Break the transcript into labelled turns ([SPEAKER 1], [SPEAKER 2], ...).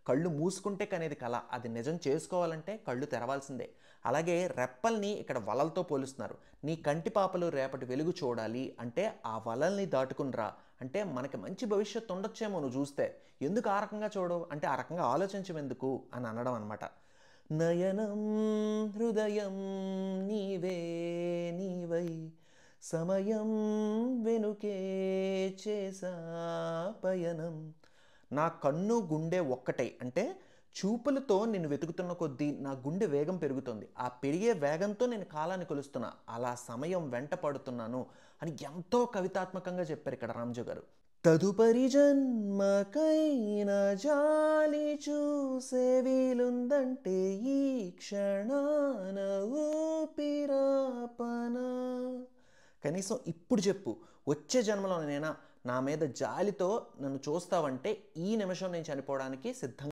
[SPEAKER 1] కళ్ళు మూసుకుంటే కనేది కల, అది నిజం చేసుకోవాలంటే కళ్ళు తెరవాల్సిందే. అలాగే రెప్పల్ని ఇక్కడ వలలతో పోలుస్తున్నారు. నీ కంటి పాపలు రేపటి వెలుగు చూడాలి అంటే ఆ వలల్ని దాటుకుని రా. అంటే మనకి మంచి భవిష్యత్తు ఉండొచ్చేమో నువ్వు చూస్తే, ఎందుకు ఆ రకంగా చూడవు అంటే ఆ రకంగా ఆలోచించమెందుకు అని అనడం అనమాట. నయనం హృదయం నీవే నీవై సమయం వెనుకే చేసా పయనం. నా కన్ను గుండె ఒక్కటై అంటే చూపులతో నిన్ను వెతుకుతున్న కొద్దీ నా గుండె వేగం పెరుగుతుంది. ఆ పెరిగే వేగంతో నేను కాలాన్ని కొలుస్తున్నా, అలా సమయం వెంట పడుతున్నాను అని ఎంతో కవితాత్మకంగా చెప్పారు ఇక్కడ రామ్జో గారు. తదుపరి జన్మకైనా జాలి చూసే వీలుందంటే ఈ క్షణాన ఊపిరాపనా. కనీసం ఇప్పుడు చెప్పు, వచ్చే జన్మలోనైనా నా మీద జాలితో నన్ను చూస్తావంటే ఈ నిమిషం నేను చనిపోవడానికి సిద్ధంగా